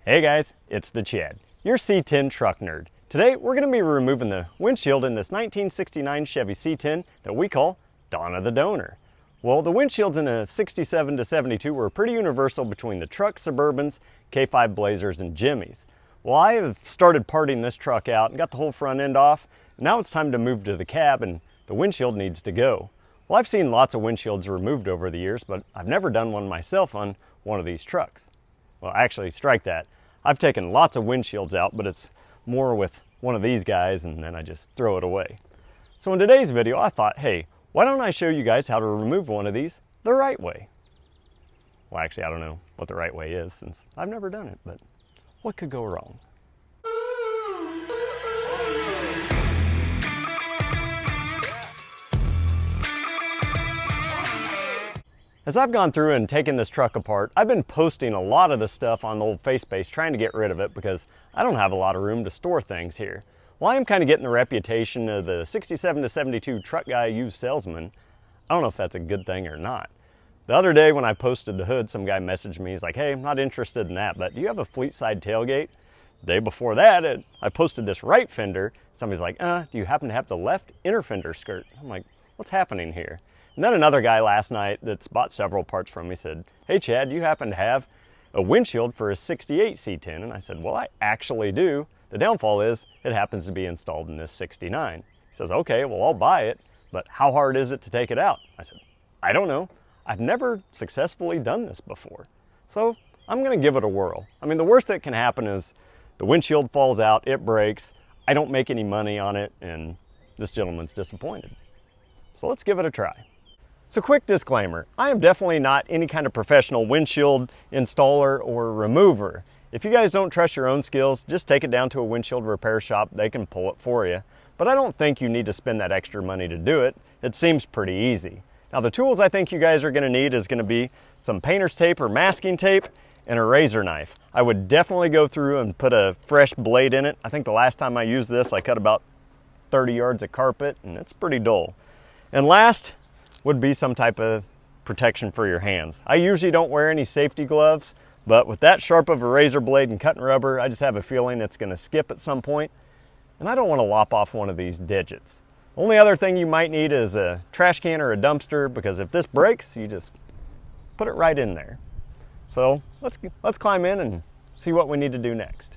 Hey guys, it's the Chad, your C10 truck nerd. Today we're going to be removing the windshield in this 1969 Chevy C10 that we call Dawn of the Donor. Well, the windshields in a 67 to 72 were pretty universal between the trucks, Suburbans, K5 Blazers, and Jimmys. Well, I have started parting this truck out and got the whole front end off. Now it's time to move to the cab and the windshield needs to go. Well, I've seen lots of windshields removed over the years, but I've never done one myself on one of these trucks. Well, actually, strike that. I've taken lots of windshields out, but it's more with one of these guys and then I just throw it away. So in today's video, I thought, hey, why don't I show you guys how to remove one of these the right way? Well, actually, I don't know what the right way is since I've never done it, but what could go wrong? As I've gone through and taken this truck apart, I've been posting a lot of the stuff on the old face base trying to get rid of it because I don't have a lot of room to store things here. Well, I am kind of getting the reputation of the 67 to 72 truck guy used salesman. I don't know if that's a good thing or not. The other day when I posted the hood, some guy messaged me. He's like, hey, I'm not interested in that, but do you have a fleet side tailgate? The day before that, I posted this right fender. Somebody's like, do you happen to have the left inner fender skirt? I'm like, what's happening here? And then another guy last night that's bought several parts from me said, hey Chad, do you happen to have a windshield for a 68 C10? And I said, well, I actually do. The downfall is it happens to be installed in this 69. He says, okay, well, I'll buy it, but how hard is it to take it out? I said, I don't know. I've never successfully done this before. So I'm gonna give it a whirl. I mean, the worst that can happen is the windshield falls out, it breaks, I don't make any money on it, and this gentleman's disappointed. So let's give it a try. So quick disclaimer, I am definitely not any kind of professional windshield installer or remover. If you guys don't trust your own skills, just take it down to a windshield repair shop, they can pull it for you. But I don't think you need to spend that extra money to do it. It seems pretty easy. Now the tools I think you guys are gonna need is gonna be some painter's tape or masking tape and a razor knife. I would definitely go through and put a fresh blade in it. I think the last time I used this, I cut about 30 yards of carpet and it's pretty dull. And last, would be some type of protection for your hands. I usually don't wear any safety gloves, but with that sharp of a razor blade and cutting rubber, I just have a feeling it's gonna skip at some point, and I don't wanna lop off one of these digits. Only other thing you might need is a trash can or a dumpster, because if this breaks, you just put it right in there. So let's climb in and see what we need to do next.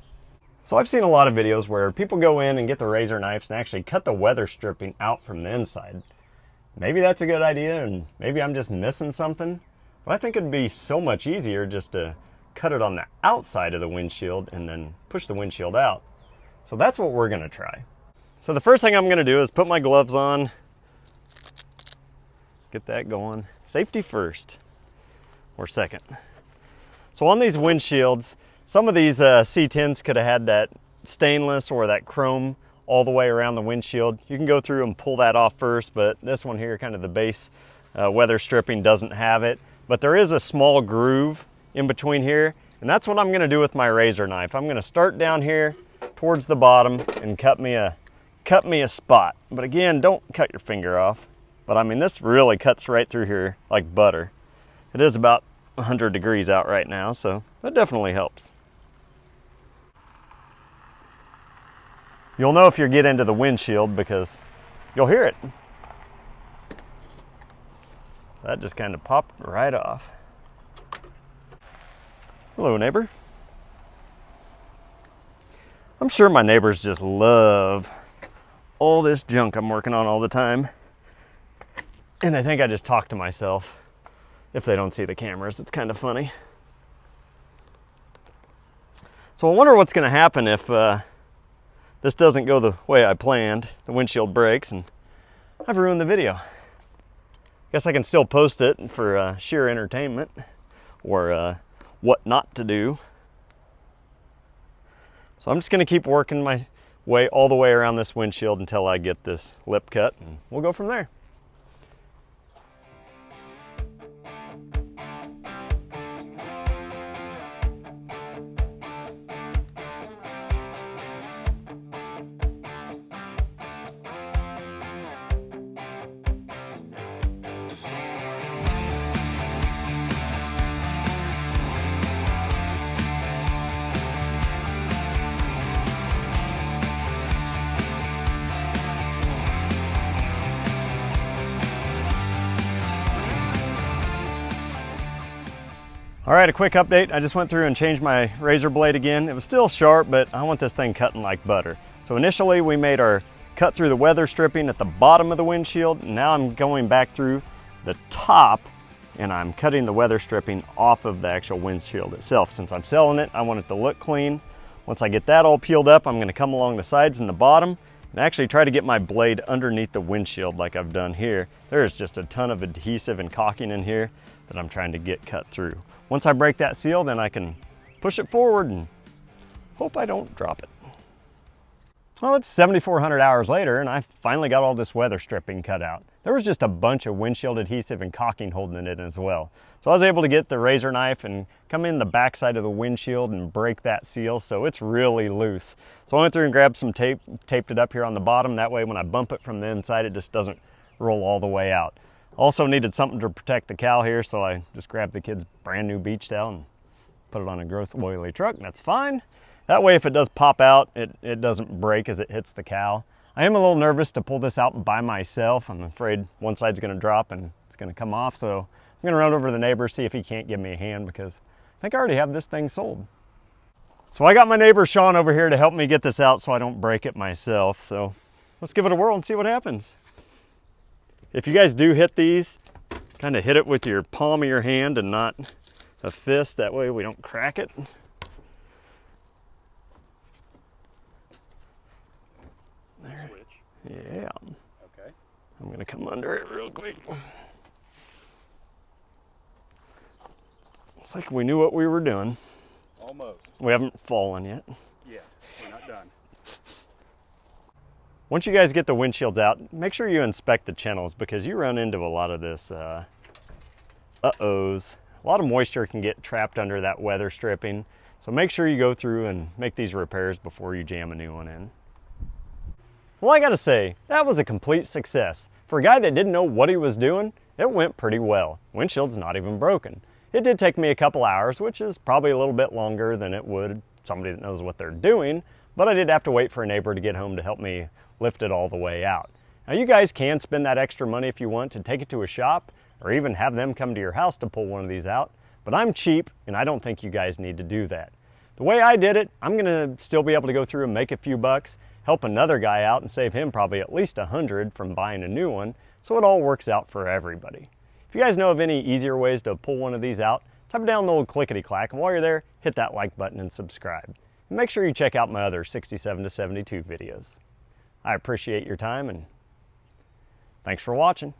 So I've seen a lot of videos where people go in and get the razor knives and actually cut the weather stripping out from the inside. Maybe that's a good idea and maybe I'm just missing something, but I think it'd be so much easier just to cut it on the outside of the windshield and then push the windshield out. So that's what we're gonna try. So the first thing I'm gonna do is put my gloves on, get that going. Safety first, or second. So on these windshields, some of these C10s could have had that stainless or that chrome all the way around the windshield. You can go through and pull that off first, but this one here, kind of the base weather stripping, doesn't have it. But there is a small groove in between here, and that's what I'm gonna do with my razor knife. I'm gonna start down here towards the bottom and cut me a spot. But again, don't cut your finger off. But I mean, this really cuts right through here like butter. It is about 100 degrees out right now, so that definitely helps. You'll know if you get into the windshield because you'll hear it. That just kind of popped right off. Hello, neighbor. I'm sure my neighbors just love all this junk I'm working on all the time. And they think I just talk to myself if they don't see the cameras. It's kind of funny. So I wonder what's going to happen if this doesn't go the way I planned. The windshield breaks and I've ruined the video. Guess I can still post it for sheer entertainment or what not to do. So I'm just gonna keep working my way all the way around this windshield until I get this lip cut and we'll go from there. All right, a quick update. I just went through and changed my razor blade again. It was still sharp, but I want this thing cutting like butter. So initially we made our cut through the weather stripping at the bottom of the windshield. Now I'm going back through the top and I'm cutting the weather stripping off of the actual windshield itself. Since I'm selling it, I want it to look clean. Once I get that all peeled up, I'm gonna come along the sides and the bottom and actually try to get my blade underneath the windshield like I've done here. There's just a ton of adhesive and caulking in here that I'm trying to get cut through. Once I break that seal, then I can push it forward and hope I don't drop it. Well, it's 7,400 hours later and I finally got all this weather stripping cut out. There was just a bunch of windshield adhesive and caulking holding it in as well. So I was able to get the razor knife and come in the back side of the windshield and break that seal, so it's really loose. So I went through and grabbed some tape, taped it up here on the bottom. That way when I bump it from the inside, it just doesn't roll all the way out. Also needed something to protect the cowl here, so I just grabbed the kid's brand new beach towel and put it on a gross oily truck, and that's fine. That way if it does pop out, it doesn't break as it hits the cowl. I am a little nervous to pull this out by myself. I'm afraid one side's gonna drop and it's gonna come off, so I'm gonna run over to the neighbor, see if he can't give me a hand, because I think I already have this thing sold. So I got my neighbor Sean over here to help me get this out so I don't break it myself. So let's give it a whirl and see what happens. If you guys do hit these, kind of hit it with your palm of your hand and not a fist, that way we don't crack it. There. Switch. Yeah. Okay. I'm gonna come under it real quick. It's like we knew what we were doing. Almost. We haven't fallen yet. Yeah, we're not done. Once you guys get the windshields out, make sure you inspect the channels, because you run into a lot of this uh-ohs. A lot of moisture can get trapped under that weather stripping. So make sure you go through and make these repairs before you jam a new one in. Well, I gotta say, that was a complete success. For a guy that didn't know what he was doing, it went pretty well. Windshield's not even broken. It did take me a couple hours, which is probably a little bit longer than it would somebody that knows what they're doing, but I did have to wait for a neighbor to get home to help me lift it all the way out. Now you guys can spend that extra money if you want to take it to a shop or even have them come to your house to pull one of these out, but I'm cheap and I don't think you guys need to do that. The way I did it, I'm gonna still be able to go through and make a few bucks, help another guy out and save him probably at least 100 from buying a new one, so it all works out for everybody. If you guys know of any easier ways to pull one of these out, type down the old clickety-clack, and while you're there, hit that like button and subscribe. And make sure you check out my other 67 to 72 videos. I appreciate your time and thanks for watching.